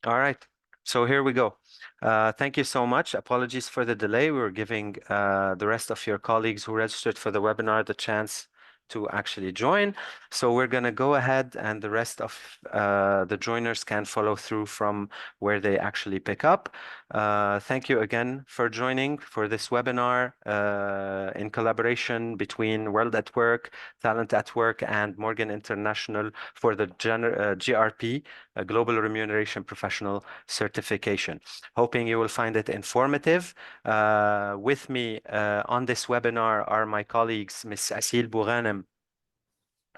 All right, so here we go. Thank you so much. Apologies for the delay. We were giving the rest of your colleagues who registered for the webinar the chance to actually join. So we're going to go ahead and the rest of the joiners can follow through from where they actually pick up. Thank you again for joining for this webinar in collaboration between World at Work, Talent at Work, and Morgan International for the GRP, Global Remuneration Professional certification. Hoping you will find it informative. With me on this webinar are my colleagues, Ms. Asil Boughanem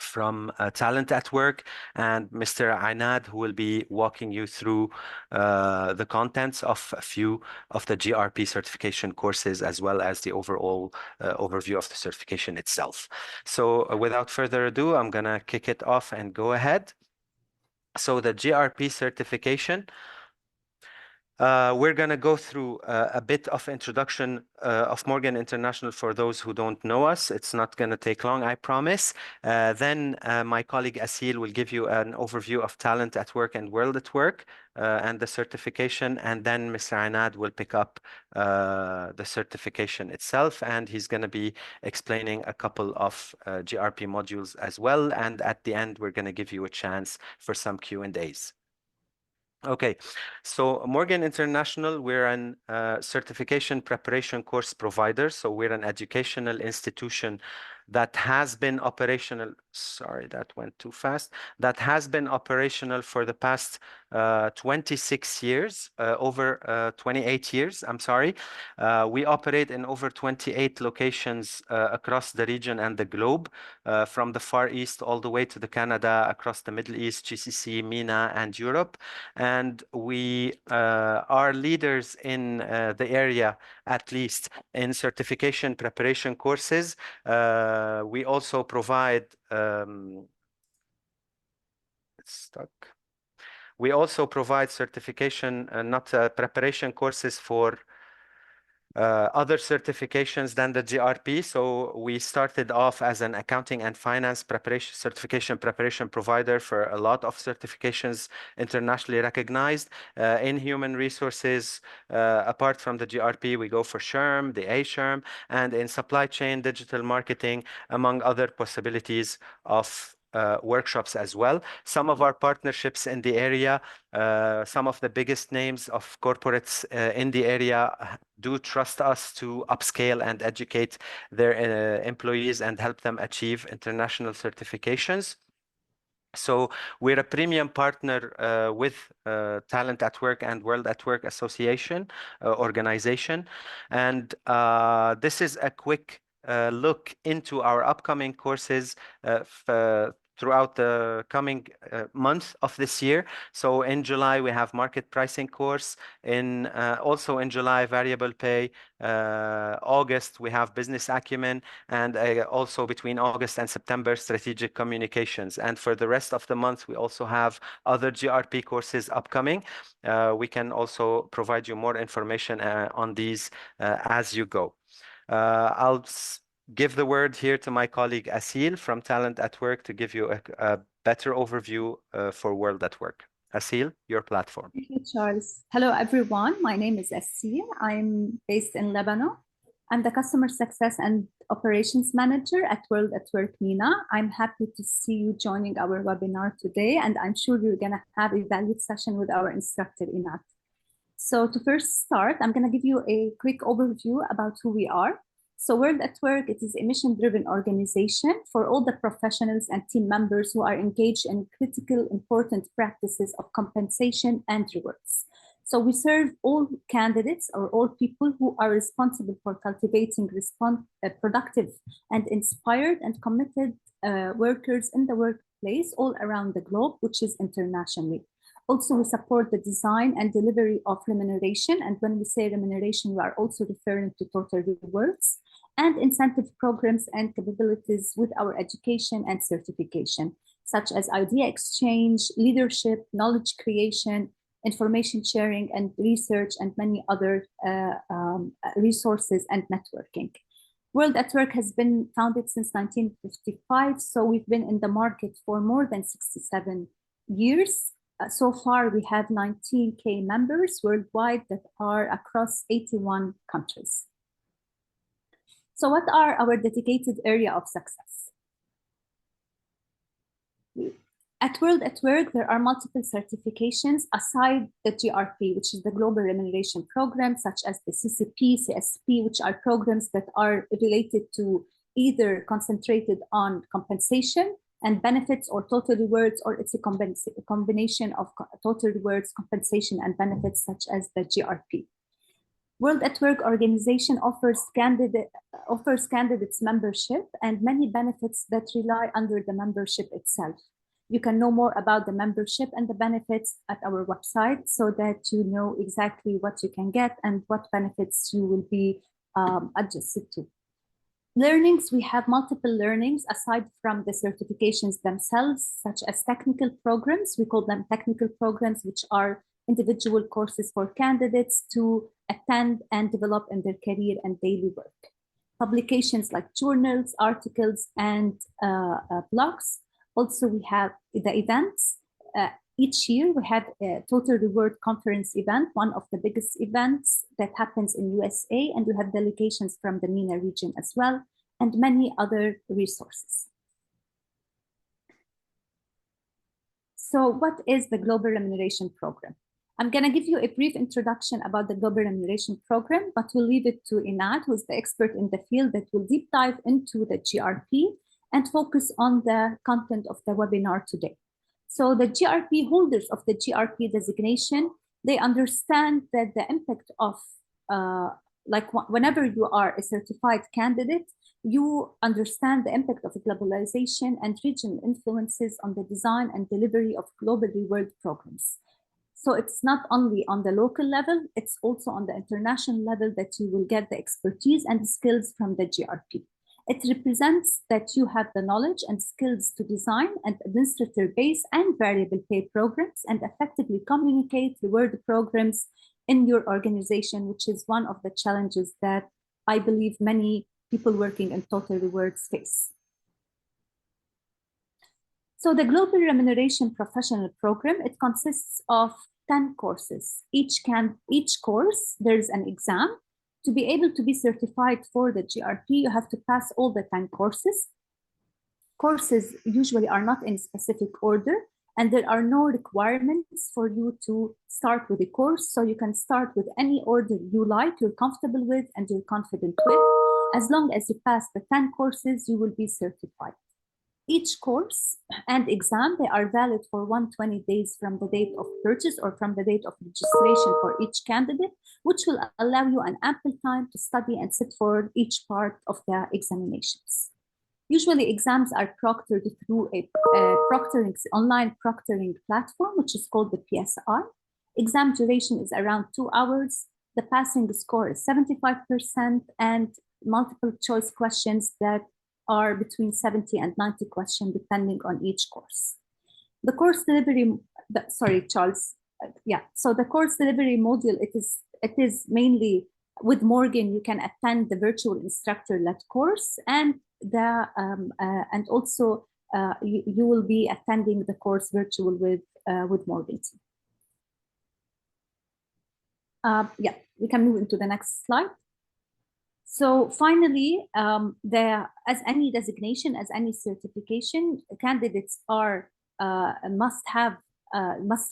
from Talent at Work and Mr. Ainad, who will be walking you through the contents of a few of the GRP certification courses, as well as the overall overview of the certification itself. So without further ado, I'm going to kick it off and go ahead. So the GRP certification, we're going to go through a bit of introduction of Morgan International for those who don't know us. It's not going to take long, I promise. Then my colleague Asil will give you an overview of Talent at Work and World at Work and the certification. And then Mr. Ainad will pick up the certification itself, and he's going to be explaining a couple of GRP modules as well. And at the end, we're going to give you a chance for some Q&As. Okay, so Morgan International, we're an certification preparation course provider. So we're an educational institution that has been operational. Sorry, that went too fast. That has been operational for the past 26 years, over 28 years, I'm sorry. We operate in over 28 locations across the region and the globe, from the Far East all the way to the Canada, across the Middle East, GCC, MENA, and Europe. And we are leaders in the area, at least in certification preparation courses. We also provide, it's stuck. We also provide certification, preparation courses for other certifications than the GRP. So we started off as an accounting and finance certification preparation provider for a lot of certifications internationally recognized. In human resources, apart from the GRP, we go for SHRM, the A-SHRM, and in supply chain, digital marketing, among other possibilities of workshops as well. Some of our partnerships in the area, some of the biggest names of corporates in the area do trust us to upscale and educate their employees and help them achieve international certifications. So we're a premium partner with Talent at Work and World at Work Association organization. And this is a quick look into our upcoming courses throughout the coming month of this year. So in July, we have market pricing course. Also in July, variable pay. August, we have business acumen, and also between August and September, strategic communications. And for the rest of the month, we also have other GRP courses upcoming. We can also provide you more information on these as you go. I'll give the word here to my colleague Asil from Talent at Work to give you a better overview for World at Work. Asil, your platform. Thank you, Charles. Hello, everyone. My name is Asil. I'm based in Lebanon. I'm the Customer Success and Operations Manager at World at Work MENA. I'm happy to see you joining our webinar today, and I'm sure we're going to have a valued session with our instructor, Inat. So to first start, I'm going to give you a quick overview about who we are. So World at Work, it is a mission-driven organization for all the professionals and team members who are engaged in critical, important practices of compensation and rewards. So we serve all candidates or all people who are responsible for cultivating productive and inspired and committed workers in the workplace all around the globe, which is internationally. Also, we support the design and delivery of remuneration. And when we say remuneration, we are also referring to total rewards and incentive programs and capabilities with our education and certification, such as idea exchange, leadership, knowledge creation, information sharing and research, and many other resources and networking. World at Work has been founded since 1955, so we've been in the market for more than 67 years. So far, we have 19K members worldwide that are across 81 countries. So what are our dedicated area of success? At World at Work, there are multiple certifications aside the GRP, which is the Global Remuneration Program, such as the CCP, CSP, which are programs that are related to either concentrated on compensation and benefits or total rewards, or it's a combination of total rewards, compensation, and benefits, such as the GRP. World at Work organization offers candidates membership and many benefits that rely under the membership itself. You can know more about the membership and the benefits at our website so that you know exactly what you can get and what benefits you will be adjusted to. Learnings, we have multiple learnings aside from the certifications themselves, such as technical programs. We call them technical programs, which are individual courses for candidates to attend and develop in their career and daily work. Publications like journals, articles, and blogs. Also, we have the events. Each year, we have a Total Reward Conference event, one of the biggest events that happens in USA, and we have delegations from the MENA region as well, and many other resources. So what is the Global Remuneration Program? I'm going to give you a brief introduction about the Global Remuneration Program, but we'll leave it to Inat, who's the expert in the field, that will deep dive into the GRP and focus on the content of the webinar today. So the GRP holders of the GRP designation, they understand that the impact of, whenever you are a certified candidate, you understand the impact of globalization and regional influences on the design and delivery of global reward programs. So it's not only on the local level, it's also on the international level that you will get the expertise and skills from the GRP. It represents that you have the knowledge and skills to design and administer base and variable pay programs and effectively communicate reward programs in your organization, which is one of the challenges that I believe many people working in total rewards face. So the Global Remuneration Professional Program, it consists of 10 courses. Each course, there's an exam. To be able to be certified for the GRP, you have to pass all the 10 courses. Courses usually are not in specific order, and there are no requirements for you to start with a course. So you can start with any order you like, you're comfortable with, and you're confident with. As long as you pass the 10 courses, you will be certified. Each course and exam, they are valid for 120 days from the date of purchase or from the date of registration for each candidate, which will allow you an ample time to study and sit for each part of the examinations. Usually exams are proctored through a online proctoring platform, which is called the PSI. Exam duration is around 2 hours. The passing score is 75%, and multiple choice questions that are between 70 and 90 questions, depending on each course. The course delivery, sorry, Charles. So the course delivery module, it is mainly with Morgan. You can attend the virtual instructor-led course, and also you will be attending the course virtual with Morgan. We can move into the next slide. So finally, as any designation, as any certification, candidates are must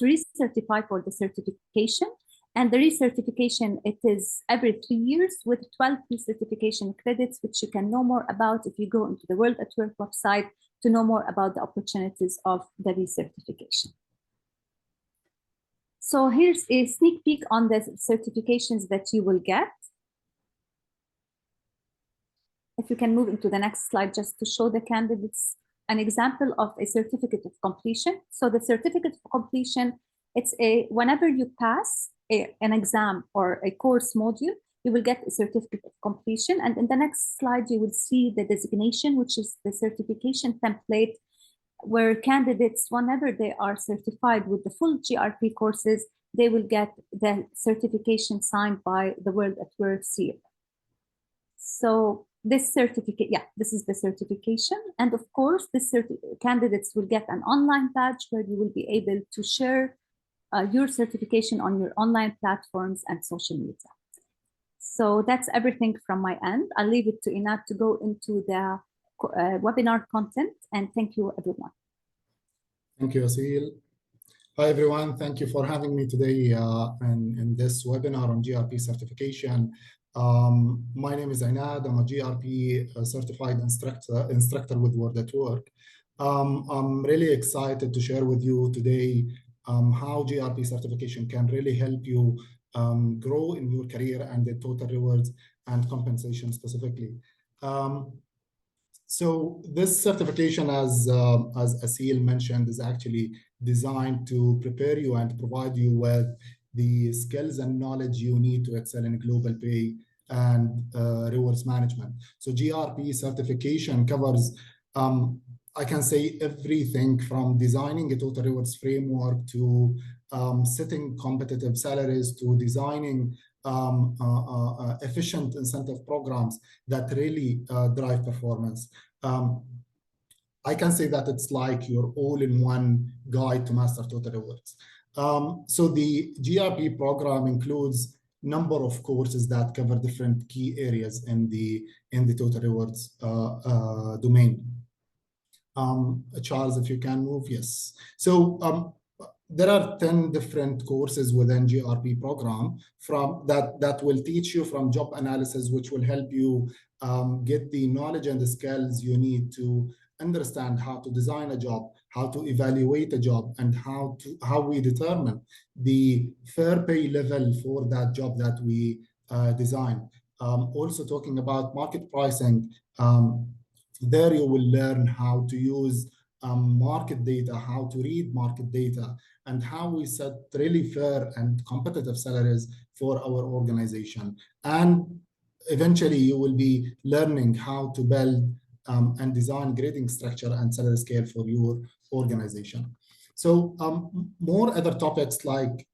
recertify for the certification. And the recertification, it is every 3 years with 12 recertification credits, which you can know more about if you go into the World at Work website to know more about the opportunities of the recertification. So here's a sneak peek on the certifications that you will get. If you can move into the next slide, just to show the candidates an example of a certificate of completion. So the certificate of completion, it's whenever you pass an exam or a course module, you will get a certificate of completion. And in the next slide, you will see the designation, which is the certification template, where candidates, whenever they are certified with the full GRP courses, they will get the certification signed by the World at Work seal. So this certificate, yeah, this is the certification. And of course, this candidates will get an online badge where you will be able to share your certification on your online platforms and social media. So that's everything from my end. I'll leave it to Inat to go into the webinar content, and thank you, everyone. Thank you, Asil. Hi, everyone. Thank you for having me today in this webinar on GRP certification. My name is Inad. I'm a GRP certified instructor with Word at Work. I'm really excited to share with you today how GRP certification can really help you grow in your career and the total rewards and compensation specifically. So this certification, as Asil mentioned, is actually designed to prepare you and provide you with the skills and knowledge you need to excel in global pay and rewards management. So GRP certification covers, I can say, everything from designing a total rewards framework to setting competitive salaries to designing efficient incentive programs that really drive performance. I can say that it's like your all-in-one guide to master total rewards. So the GRP program includes a number of courses that cover different key areas in the total rewards domain. Charles, if you can move, yes. So there are 10 different courses within GRP program that will teach you from job analysis, which will help you get the knowledge and the skills you need to understand how to design a job, how to evaluate a job, and how we determine the fair pay level for that job that we design. Also talking about market pricing, there you will learn how to use market data, how to read market data, and how we set really fair and competitive salaries for our organization. And eventually you will be learning how to build and design grading structure and salary scale for your organization. So more other topics like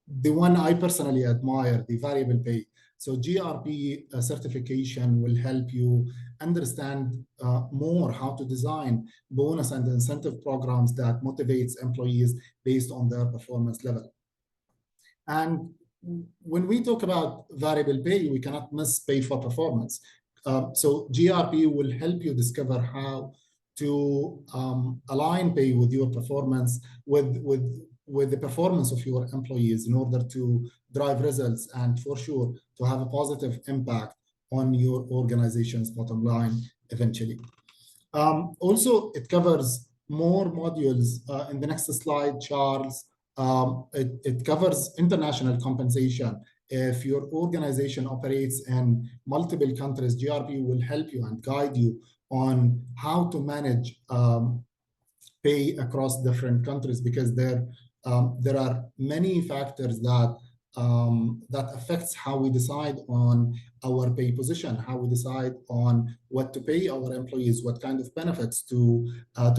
the one I personally admire, the variable pay. So GRP certification will help you understand more how to design bonus and incentive programs that motivates employees based on their performance level. And when we talk about variable pay, we cannot miss pay for performance. So GRP will help you discover how to align pay with your performance, with the performance of your employees in order to drive results and for sure to have a positive impact on your organization's bottom line eventually. Also, it covers more modules. In the next slide, Charles, it covers international compensation. If your organization operates in multiple countries, GRP will help you and guide you on how to manage pay across different countries, because there are many factors that affects how we decide on our pay position, how we decide on what to pay our employees, what kind of benefits to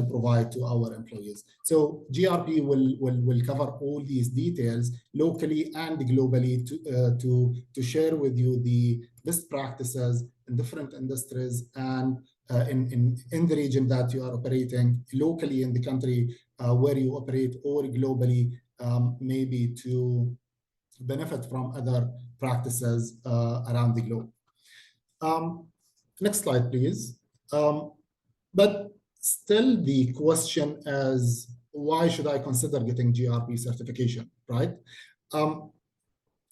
provide to our employees. So GRP will cover all these details locally and globally to share with you the best practices in different industries and in the region that you are operating, locally in the country where you operate, or globally, maybe to benefit from other practices around the globe. Next slide, please. But still the question is, why should I consider getting GRP certification, right?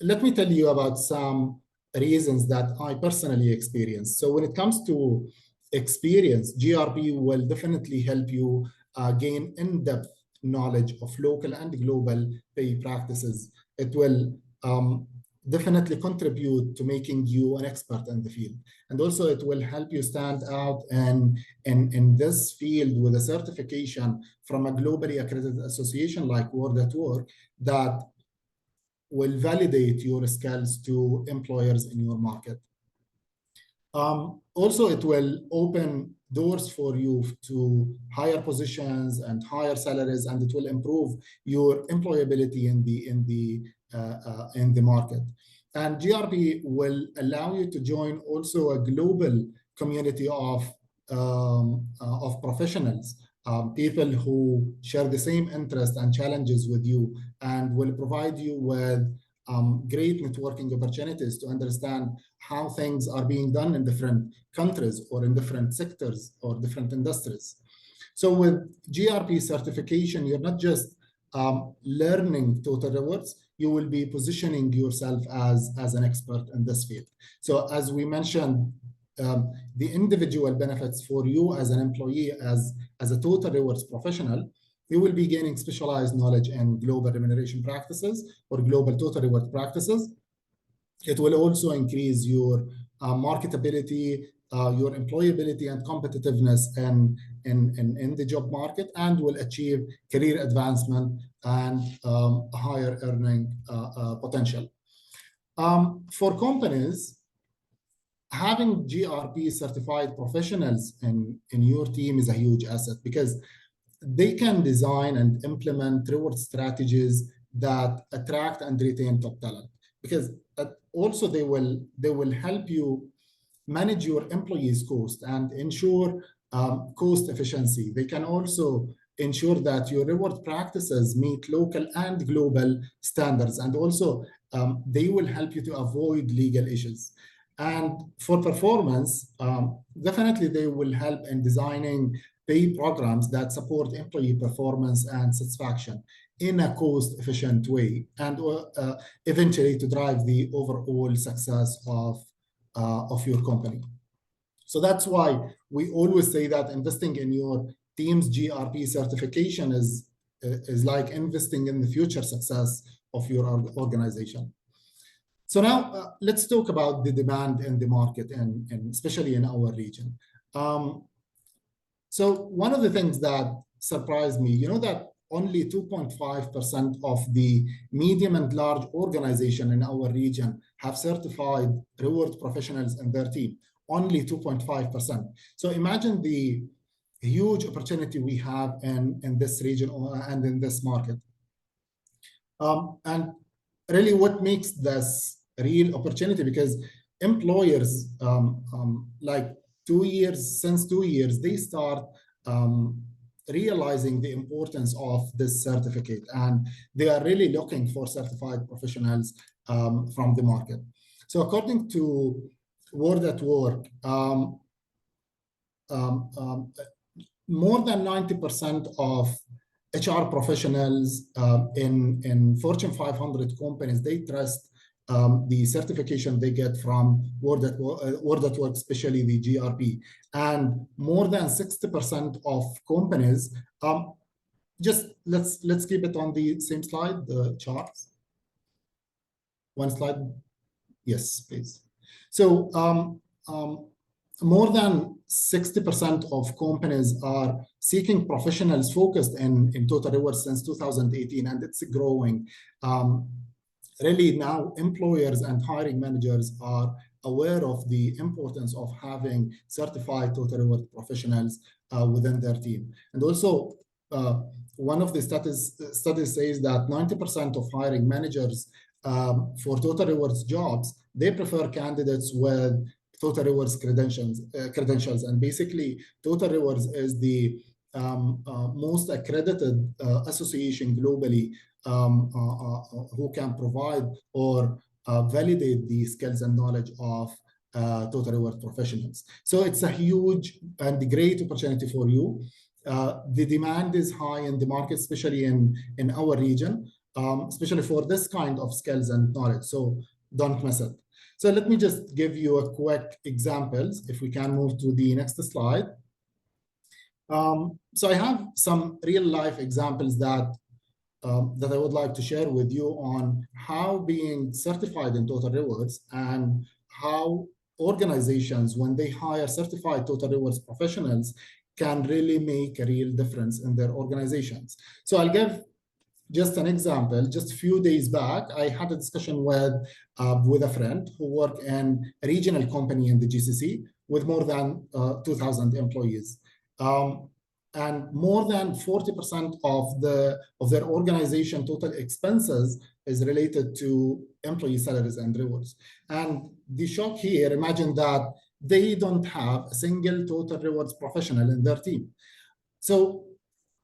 Let me tell you about some reasons that I personally experienced. So when it comes to experience, GRP will definitely help you gain in-depth knowledge of local and global pay practices. It will definitely contribute to making you an expert in the field. And also it will help you stand out in this field with a certification from a globally accredited association like Word at Work that will validate your skills to employers in your market. Also, it will open doors for you to higher positions and higher salaries, and it will improve your employability in the market. And GRP will allow you to join also a global community of professionals, people who share the same interests and challenges with you, and will provide you with great networking opportunities to understand how things are being done in different countries or in different sectors or different industries. So with GRP certification, you're not just learning total rewards, you will be positioning yourself as an expert in this field. So as we mentioned, the individual benefits for you as an employee, as a total rewards professional, you will be gaining specialized knowledge in global remuneration practices or global total reward practices. It will also increase your marketability, your employability and competitiveness in the job market, and will achieve career advancement and higher earning potential. For companies, having GRP certified professionals in your team is a huge asset, because they can design and implement reward strategies that attract and retain top talent. Because also they will help you manage your employees' cost and ensure cost efficiency. They can also ensure that your reward practices meet local and global standards, and also they will help you to avoid legal issues. And for performance, definitely they will help in designing pay programs that support employee performance and satisfaction in a cost-efficient way, and eventually to drive the overall success of your company. So that's why we always say that investing in your team's GRP certification is like investing in the future success of your organization. So now let's talk about the demand in the market, and especially in our region. So one of the things that surprised me, you know that only 2.5% of the medium and large organizations in our region have certified reward professionals in their team. Only 2.5%. So imagine the huge opportunity we have in this region and in this market. And really what makes this real opportunity, because employers like since 2 years, they start realizing the importance of this certificate, and they are really looking for certified professionals from the market. So according to World at Work, more than 90% of HR professionals in Fortune 500 companies, they trust the certification they get from World at Work, especially the GRP. And more than 60% of companies, just let's keep it on the same slide, the charts. One slide. Yes, please. So more than 60% of companies are seeking professionals focused in total rewards since 2018, and it's growing. Really now employers and hiring managers are aware of the importance of having certified total reward professionals within their team. And also one of the studies says that 90% of hiring managers for total rewards jobs, they prefer candidates with total rewards credentials. And basically total rewards is the most accredited association globally who can provide or validate the skills and knowledge of total reward professionals. So it's a huge and great opportunity for you. The demand is high in the market, especially in our region, especially for this kind of skills and knowledge. So don't miss it. So let me just give you a quick examples. If we can move to the next slide. So I have some real life examples that I would like to share with you on how being certified in total rewards and how organizations, when they hire certified total rewards professionals, can really make a real difference in their organizations. So I'll give just an example. Just a few days back, I had a discussion with a friend who worked in a regional company in the GCC with more than 2,000 employees. And more than 40% of their organization total expenses is related to employee salaries and rewards. And the shock here, imagine that they don't have a single total rewards professional in their team. So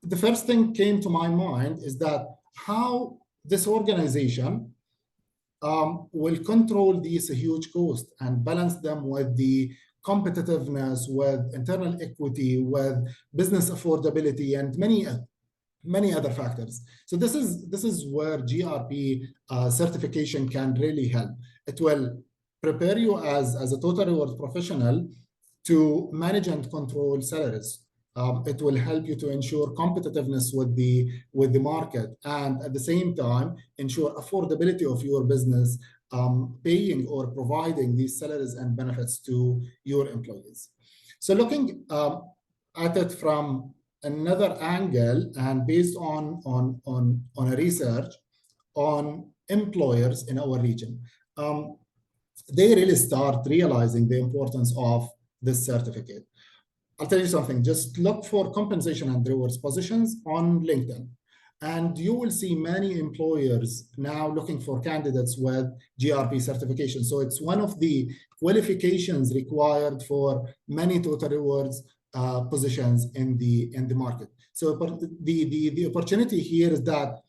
the first thing came to my mind is that how this organization will control these huge costs and balance them with the competitiveness, with internal equity, with business affordability, and many other factors. So this is where GRP certification can really help. It will prepare you as a total rewards professional to manage and control salaries. It will help you to ensure competitiveness with the market, and at the same time ensure affordability of your business, paying or providing these salaries and benefits to your employees. So looking at it from another angle and based on a research on employers in our region, they really start realizing the importance of this certificate. I'll tell you something, just look for compensation and rewards positions on LinkedIn, and you will see many employers now looking for candidates with GRP certification. So it's one of the qualifications required for many total rewards positions in the market. So the opportunity here is that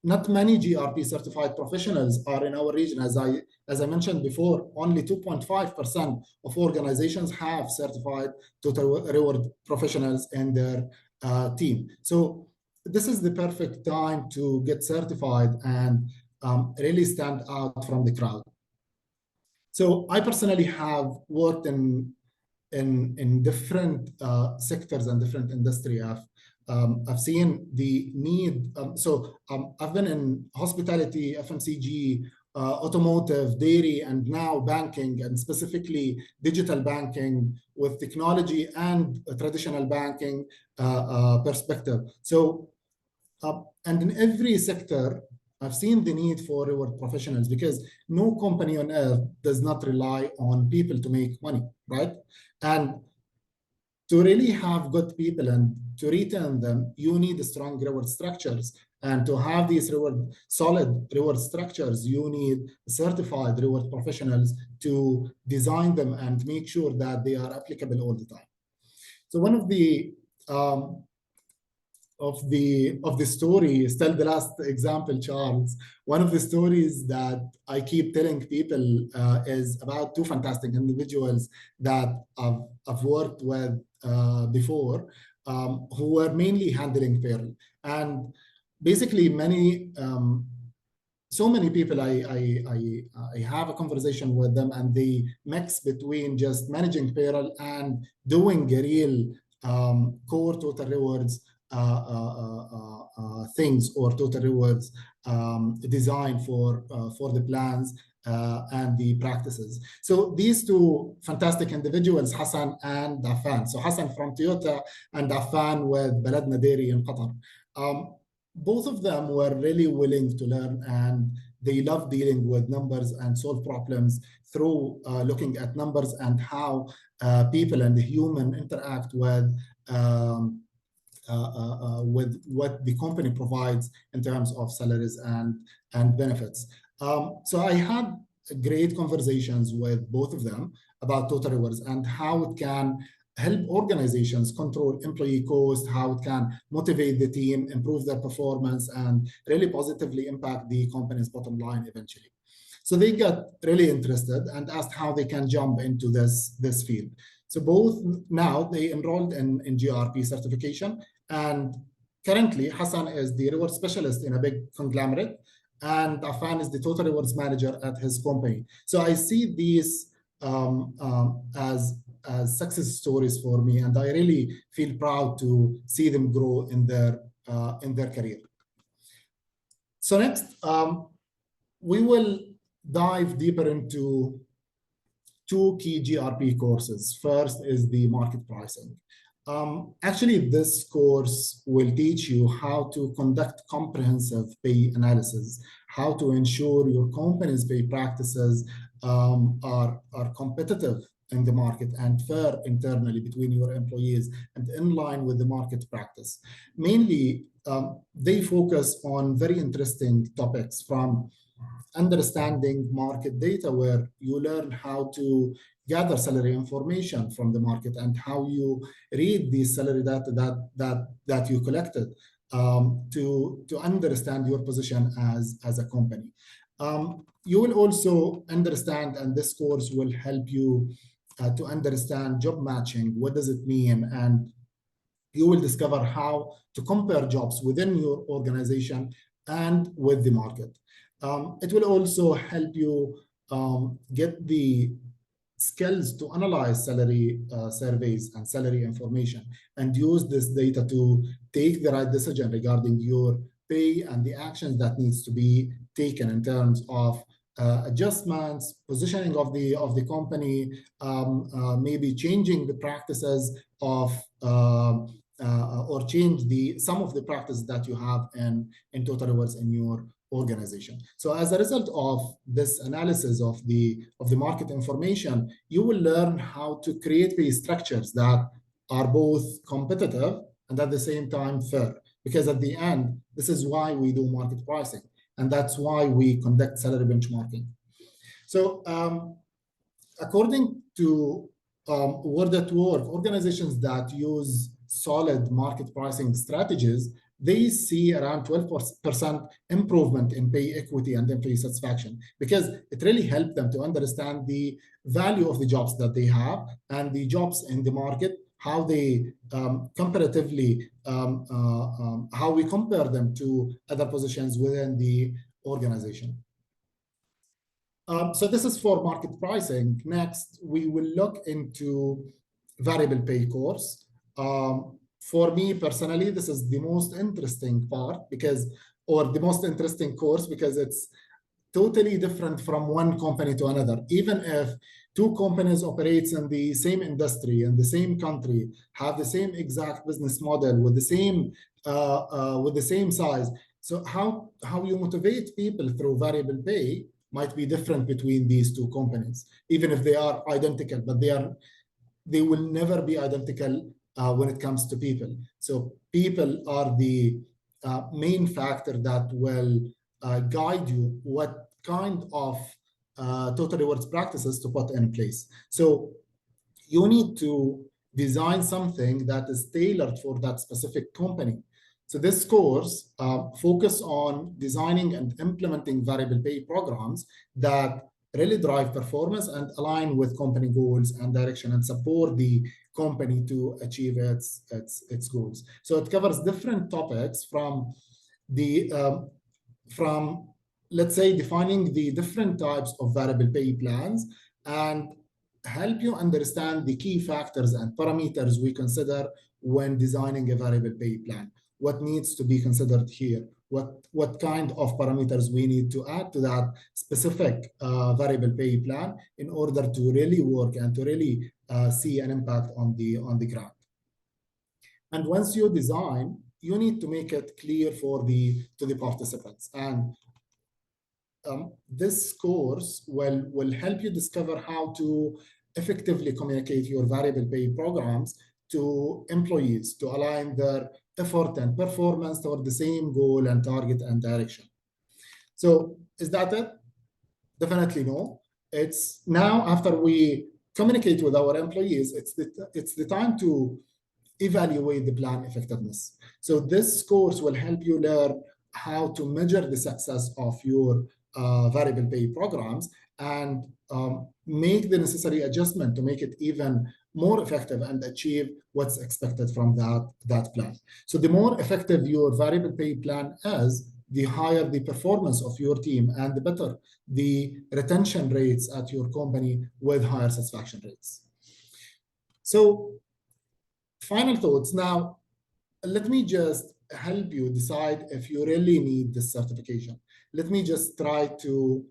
not many GRP certified professionals are in our region. As I mentioned before, only 2.5% of organizations have certified total reward professionals in their team. So this is the perfect time to get certified and really stand out from the crowd. So I personally have worked in different sectors and different industry. I've seen the need. I've been in hospitality, FMCG, automotive, dairy, and now banking, and specifically digital banking with technology and traditional banking perspective. So, and in every sector, I've seen the need for reward professionals because no company on earth does not rely on people to make money, right? And to really have good people and to retain them, you need strong reward structures. And to have these solid reward structures, you need certified reward professionals to design them and make sure that they are applicable all the time. So one of the stories, tell the last example, Charles. One of the stories that I keep telling people is about two fantastic individuals that I've worked with before, who were mainly handling payroll. And basically so many people, I have a conversation with them, and they mix between just managing payroll and doing a real core total rewards things, or total rewards design for the plans and the practices. So these two fantastic individuals, Hassan and Affan. So Hassan from Toyota and Affan with Baladna Dairy in Qatar. Both of them were really willing to learn, and they love dealing with numbers and solve problems through looking at numbers and how people and the human interact with what the company provides in terms of salaries and benefits. So I had great conversations with both of them about total rewards and how it can help organizations control employee cost, how it can motivate the team, improve their performance, and really positively impact the company's bottom line eventually. So they got really interested and asked how they can jump into this field. So both now they enrolled in GRP certification, and currently Hassan is the reward specialist in a big conglomerate, and Affan is the total rewards manager at his company. So I see these as success stories for me, and I really feel proud to see them grow in their career. So next, we will dive deeper into two key GRP courses. First is the market pricing. Actually, this course will teach you how to conduct comprehensive pay analysis, how to ensure your company's pay practices are competitive in the market and fair internally between your employees and in line with the market practice. Mainly, they focus on very interesting topics from understanding market data, where you learn how to gather salary information from the market and how you read the salary data that you collected to understand your position as a company. You will also understand, and this course will help you to understand job matching. What does it mean? And you will discover how to compare jobs within your organization and with the market. It will also help you get the skills to analyze salary surveys and salary information and use this data to take the right decision regarding your pay and the actions that needs to be taken in terms of adjustments, positioning of the company, maybe changing the practices of or change some of the practices that you have in Total Rewards in your organization. So as a result of this analysis of the market information, you will learn how to create pay structures that are both competitive and at the same time fair. Because at the end, this is why we do market pricing, and that's why we conduct salary benchmarking. So according to World at Work, organizations that use solid market pricing strategies, they see around 12% improvement in pay equity and employee satisfaction, because it really helped them to understand the value of the jobs that they have and the jobs in the market, how they comparatively, how we compare them to other positions within the organization. So this is for market pricing. Next, we will look into variable pay course. For me personally, this is the most interesting part or the most interesting course, because it's totally different from one company to another. Even if two companies operate in the same industry, in the same country, have the same exact business model with the same size. So how you motivate people through variable pay might be different between these two companies, even if they are identical, but they will never be identical when it comes to people. So people are the main factor that will guide you what kind of Total Rewards practices to put in place. So you need to design something that is tailored for that specific company. So this course focus on designing and implementing variable pay programs that really drive performance and align with company goals and direction and support the company to achieve its goals. So it covers different topics from let's say defining the different types of variable pay plans and help you understand the key factors and parameters we consider when designing a variable pay plan. What needs to be considered here? What kind of parameters we need to add to that specific variable pay plan in order to really work and to really see an impact on the ground. And once you design, you need to make it clear to the participants. And this course will help you discover how to effectively communicate your variable pay programs to employees to align their effort and performance toward the same goal and target and direction. So is that it? Definitely no. It's now, after we communicate with our employees, it's the time to evaluate the plan effectiveness. So this course will help you learn how to measure the success of your variable pay programs and make the necessary adjustment to make it even more effective and achieve what's expected from that plan. So the more effective your variable pay plan is, the higher the performance of your team and the better the retention rates at your company with higher satisfaction rates. So final thoughts. Now, let me just help you decide if you really need this certification. Let me just try to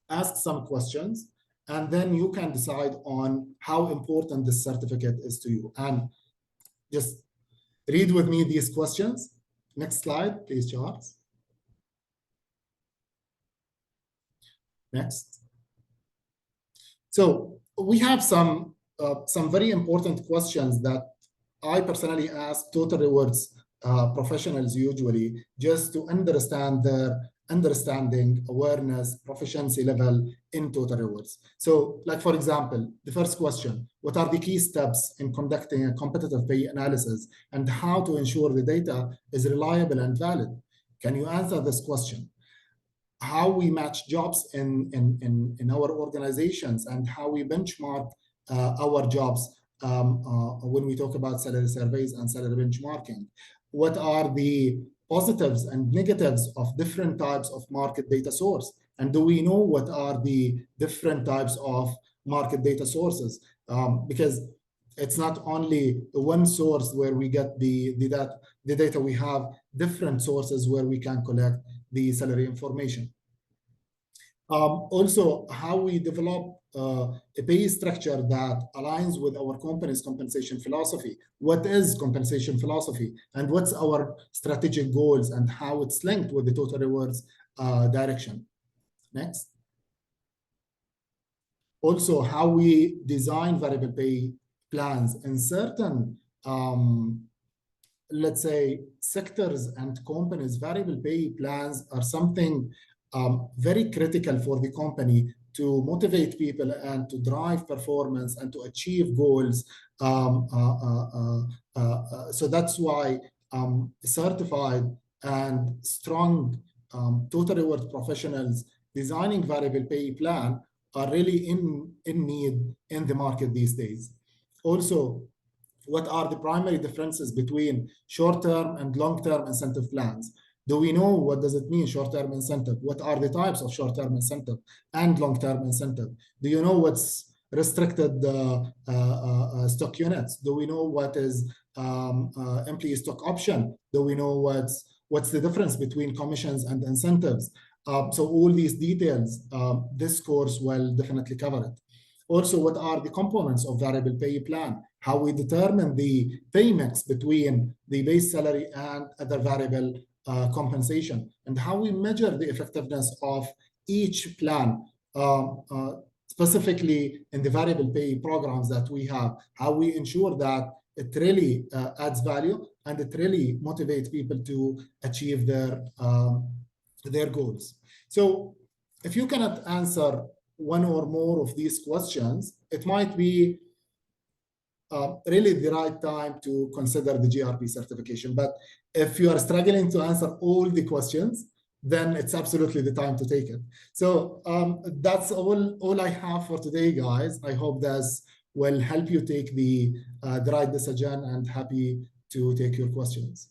ask some questions, and then you can decide on how important this certificate is to you. And just read with me these questions. Next slide, please, Charles. Next. So we have some very important questions that I personally ask Total Rewards professionals usually, just to understand their understanding, awareness, proficiency level in total rewards. So, like for example, the first question, what are the key steps in conducting a competitive pay analysis and how to ensure the data is reliable and valid? Can you answer this question? How we match jobs in our organizations and how we benchmark our jobs when we talk about salary surveys and salary benchmarking. What are the positives and negatives of different types of market data source? And do we know what are the different types of market data sources? Because it's not only one source where we get the data, we have different sources where we can collect the salary information. Also, how we develop a pay structure that aligns with our company's compensation philosophy. What is compensation philosophy? And what's our strategic goals and how it's linked with the total rewards direction? Next. Also, how we design variable pay plans in certain let's say sectors and companies. Variable pay plans are something very critical for the company to motivate people and to drive performance and to achieve goals. So that's why certified and strong total reward professionals designing variable pay plan are really in need in the market these days. Also, what are the primary differences between short-term and long-term incentive plans? Do we know what does it mean, short-term incentive? What are the types of short-term incentive and long-term incentive? Do you know what's restricted stock units? Do we know what is employee stock option? Do we know what's the difference between commissions and incentives? So all these details, this course will definitely cover it. Also, what are the components of variable pay plan? How we determine the pay mix between the base salary and other variable compensation, and how we measure the effectiveness of each plan, specifically in the variable pay programs that we have, how we ensure that it really adds value and it really motivates people to achieve their goals. So if you cannot answer one or more of these questions, it might be really the right time to consider the GRP certification. But if you are struggling to answer all the questions, then it's absolutely the time to take it. So that's all I have for today, guys. I hope this will help you take the right decision, and happy to take your questions.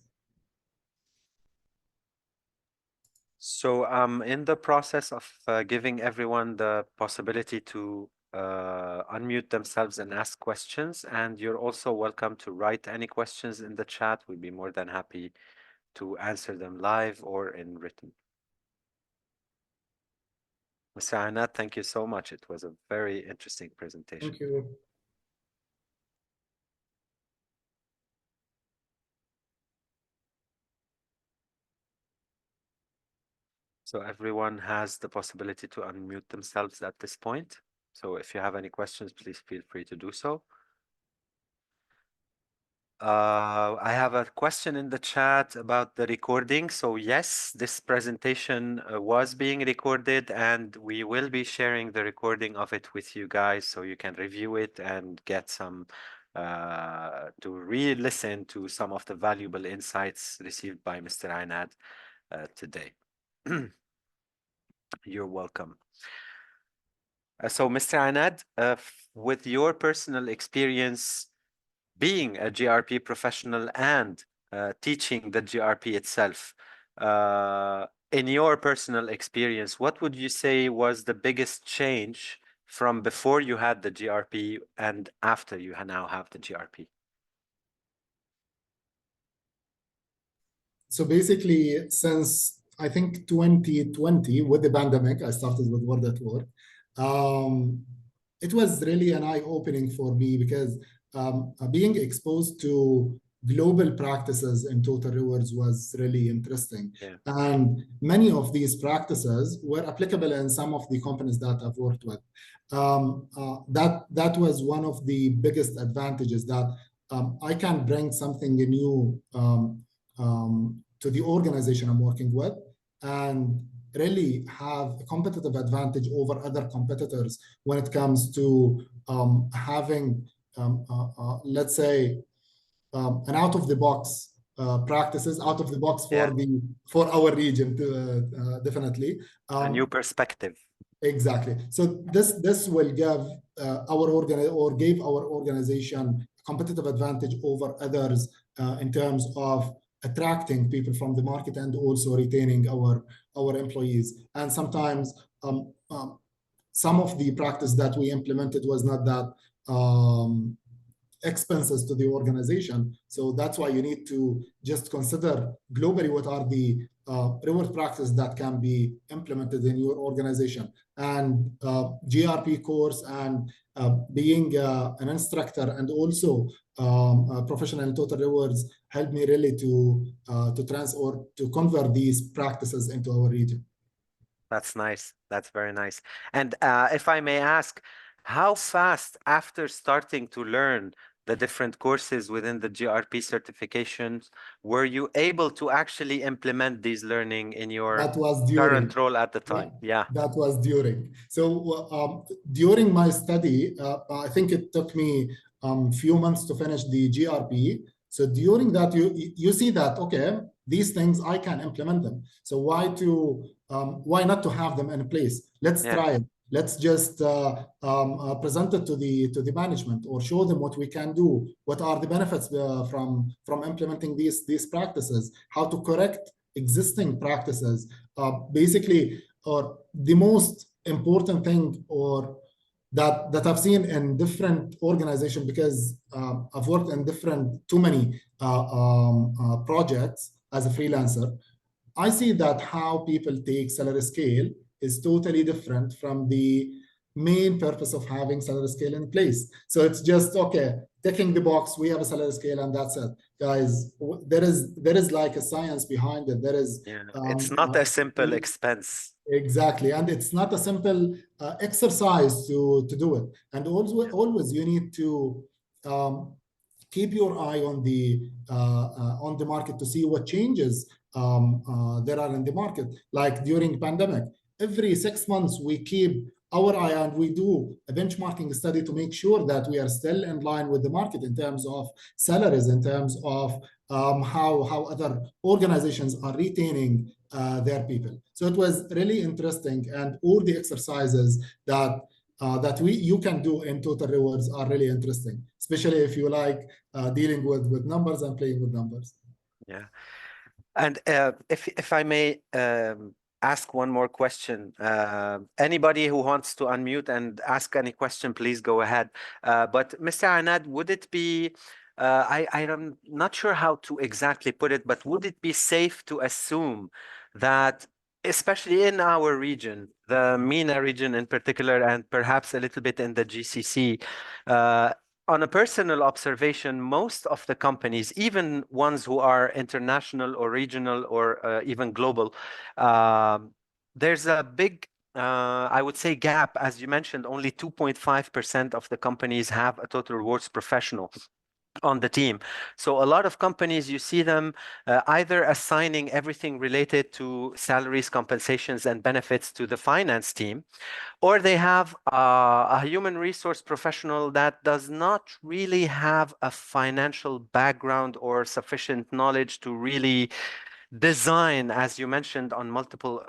So I'm in the process of giving everyone the possibility to unmute themselves and ask questions. And you're also welcome to write any questions in the chat. We'd be more than happy to answer them live or in written. Mr. Anad, thank you so much. It was a very interesting presentation. Thank you. So everyone has the possibility to unmute themselves at this point. So if you have any questions, please feel free to do so. I have a question in the chat about the recording. So yes, this presentation was being recorded, and we will be sharing the recording of it with you guys so you can review it and get some to re-listen to some of the valuable insights received by Mr. Ainad today. You're welcome. So Mr. Ainad, with your personal experience being a GRP professional and teaching the GRP itself, in your personal experience, what would you say was the biggest change from before you had the GRP and after you now have the GRP? So basically, since I think 2020, with the pandemic, I started with Word at Work. It was really an eye-opening for me because being exposed to global practices in total rewards was really interesting. Yeah. And many of these practices were applicable in some of the companies that I've worked with. That was one of the biggest advantages, that I can bring something new to the organization I'm working with, and really have a competitive advantage over other competitors when it comes to having, let's say, an out-of-the-box practices, out of the box for our region, definitely. A new perspective. Exactly. So this will give gave our organization competitive advantage over others in terms of attracting people from the market and also retaining our employees. And sometimes some of the practice that we implemented was not that expenses to the organization. So that's why you need to just consider globally what are the reward practices that can be implemented in your organization. And GRP course and being an instructor and also a professional in total rewards helped me really to convert these practices into our region. That's nice. That's very nice. And if I may ask, how fast after starting to learn the different courses within the GRP certifications were you able to actually implement these learning in your current role at the time? Yeah. That was during. So during my study, I think it took me few months to finish the GRP. So during that, you see that, okay, these things I can implement them. So why not to have them in place? Let's try it. Let's just present it to the management or show them what we can do. What are the benefits from implementing these practices? How to correct existing practices? Basically, or the most important thing, or that I've seen in different organizations, because I've worked in too many projects as a freelancer. I see that how people take salary scale is totally different from the main purpose of having salary scale in place. So it's just, okay, ticking the box, we have a salary scale and that's it. Guys, there is like a science behind it. There is it's not a simple expense. Exactly, and it's not a simple exercise to do it. And always you need to keep your eye on the market to see what changes there are in the market. Like during pandemic, every 6 months we keep our eye and we do a benchmarking study to make sure that we are still in line with the market in terms of salaries, in terms of how other organizations are retaining their people. So it was really interesting, and all the exercises that you can do in total rewards are really interesting, especially if you like dealing with numbers and playing with numbers. Yeah. And if I may ask one more question, anybody who wants to unmute and ask any question, please go ahead. But Mr. Anad, would it be, I'm not sure how to exactly put it, but would it be safe to assume that, especially in our region, the MENA region in particular, and perhaps a little bit in the GCC, on a personal observation, most of the companies, even ones who are international or regional or even global, there's a big, I would say, gap. As you mentioned, only 2.5% of the companies have a total rewards professional on the team. So a lot of companies, you see them either assigning everything related to salaries, compensations, and benefits to the finance team, or they have a human resource professional that does not really have a financial background or sufficient knowledge to really design, as you mentioned on multiple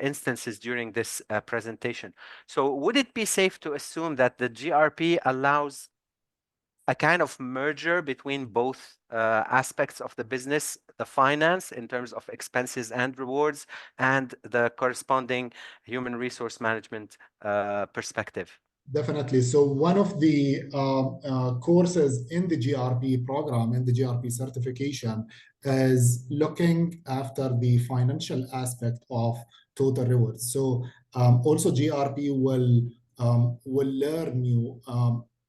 instances during this presentation. So would it be safe to assume that the GRP allows a kind of merger between both aspects of the business, the finance in terms of expenses and rewards, and the corresponding human resource management perspective? Definitely. So one of the courses in the GRP program, in the GRP certification, is looking after the financial aspect of total rewards. So also GRP will learn you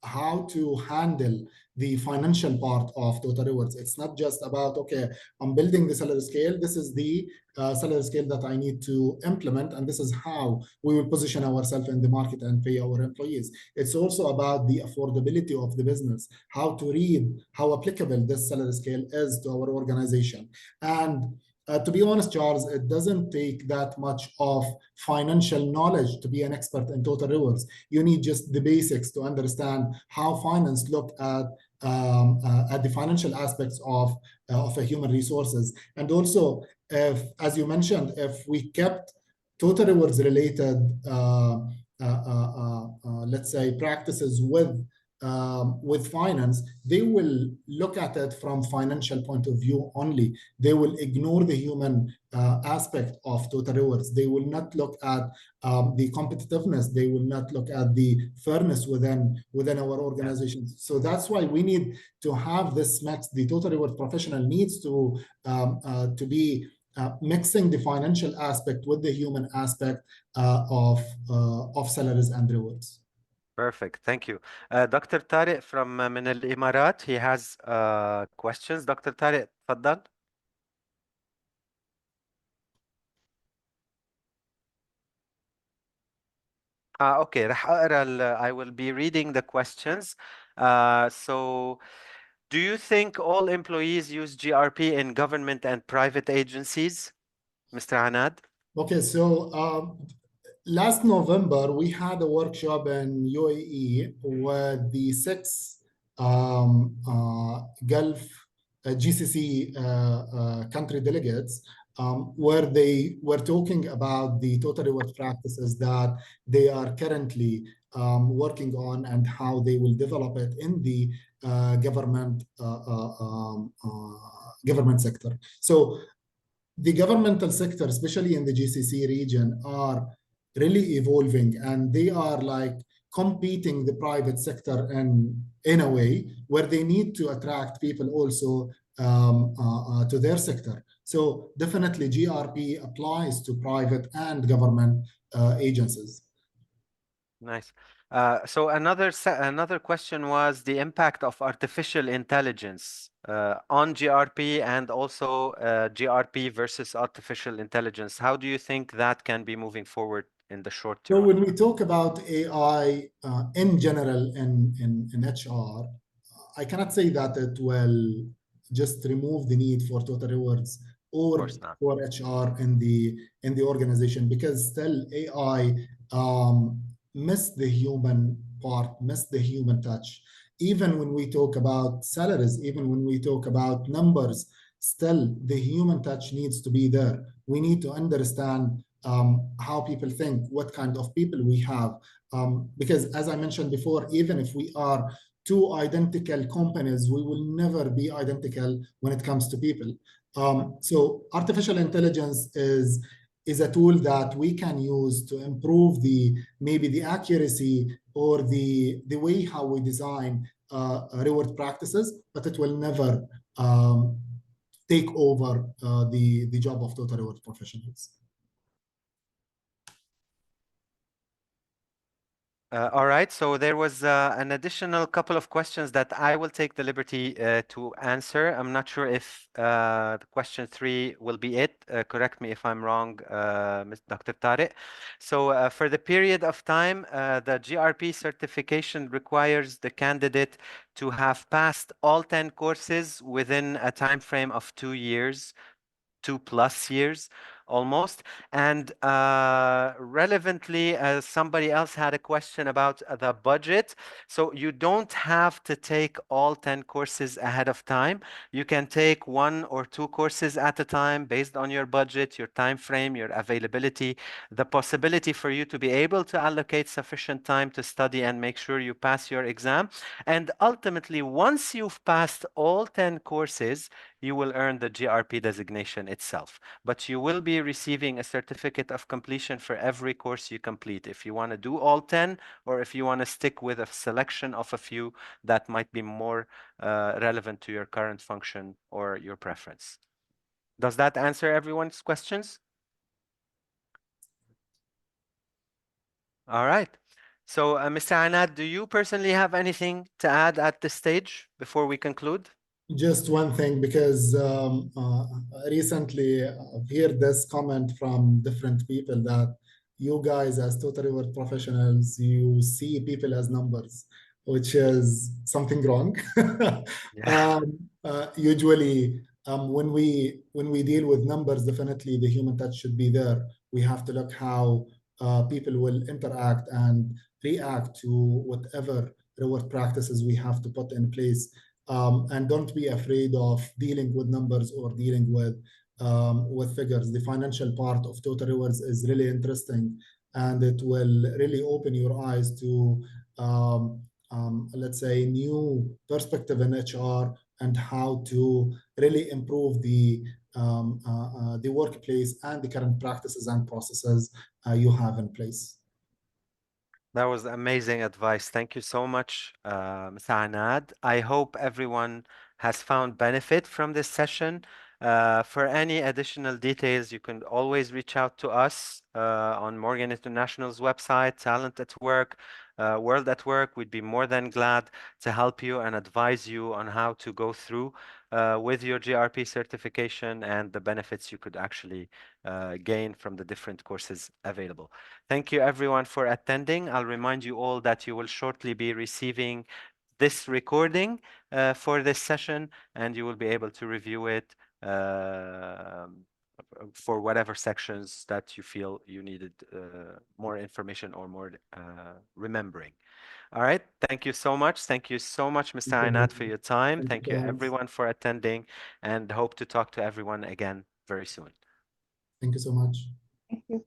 how to handle the financial part of total rewards. It's not just about, okay, I'm building the salary scale. This is the salary scale that I need to implement, and this is how we will position ourselves in the market and pay our employees. It's also about the affordability of the business, how to read how applicable this salary scale is to our organization. And to be honest, Charles, it doesn't take that much of financial knowledge to be an expert in total rewards. You need just the basics to understand how finance look at the financial aspects of a human resources. And also, if, as you mentioned, if we kept total rewards related, let's say, practices with finance, they will look at it from financial point of view only. They will ignore the human aspect of total rewards. They will not look at the competitiveness. They will not look at the fairness within our organizations. So that's why we need to have this mix. The total reward professional needs to be mixing the financial aspect with the human aspect of salaries and rewards. Perfect. Thank you. Dr. Tariq from من الإمارات, he has questions. Dr. Tariq, تفضل. Okay, رح أقرأ I will be reading the questions. So, do you think all employees use GRP in government and private agencies? Mr. Anad? Okay, so last November, we had a workshop in UAE with the 6 Gulf GCC country delegates, where they were talking about the total reward practices that they are currently working on and how they will develop it in the government sector. So the governmental sector, especially in the GCC region, are really evolving, and they are like competing the private sector in a way where they need to attract people also to their sector. So definitely GRP applies to private and government agencies. Nice. So another question was the impact of artificial intelligence on GRP and also GRP versus artificial intelligence. How do you think that can be moving forward in the short term? So when we talk about AI in general in HR, I cannot say that it will just remove the need for total rewards or for HR in the organization, because still AI miss the human part, miss the human touch. Even when we talk about salaries, even when we talk about numbers, still the human touch needs to be there. We need to understand how people think, what kind of people we have. Because as I mentioned before, even if we are two identical companies, we will never be identical when it comes to people. So artificial intelligence is a tool that we can use to improve maybe the accuracy or the way how we design reward practices, but it will never take over the job of total reward professionals. All right, so there was an additional couple of questions that I will take the liberty to answer. I'm not sure if the question 3 will be it. Correct me if I'm wrong, Dr. Tariq. So for the period of time, the GRP certification requires the candidate to have passed all 10 courses within a time frame of 2 years, 2+ years almost. And relevantly, somebody else had a question about the budget. So you don't have to take all 10 courses ahead of time. You can take 1 or 2 courses at a time based on your budget, your time frame, your availability, the possibility for you to be able to allocate sufficient time to study and make sure you pass your exam. And ultimately, once you've passed all 10 courses, you will earn the GRP designation itself. But you will be receiving a certificate of completion for every course you complete. If you want to do all 10, or if you want to stick with a selection of a few that might be more relevant to your current function or your preference. Does that answer everyone's questions? All right. So, Mr. Anad, do you personally have anything to add at this stage before we conclude? Just one thing, because recently I've heard this comment from different people that you guys as total reward professionals, you see people as numbers, which is something wrong. Yeah. Usually when we deal with numbers, definitely the human touch should be there. We have to look how people will interact and react to whatever reward practices we have to put in place. And don't be afraid of dealing with numbers or dealing with figures. The financial part of total rewards is really interesting, and it will really open your eyes to let's say new perspective in HR and how to really improve the workplace and the current practices and processes you have in place. That was amazing advice. Thank you so much, Mr. Anad. I hope everyone has found benefit from this session. For any additional details, you can always reach out to us on Morgan International's website, Talent at Work, World at Work. We'd be more than glad to help you and advise you on how to go through with your GRP certification and the benefits you could actually gain from the different courses available. Thank you everyone for attending. I'll remind you all that you will shortly be receiving this recording for this session, and you will be able to review it for whatever sections that you feel you needed more information or more remembering. All right. Thank you so much. Thank you so much, Mr. Ainat, for your time. Thank you everyone for attending, and hope to talk to everyone again very soon. Thank you so much. Thank you.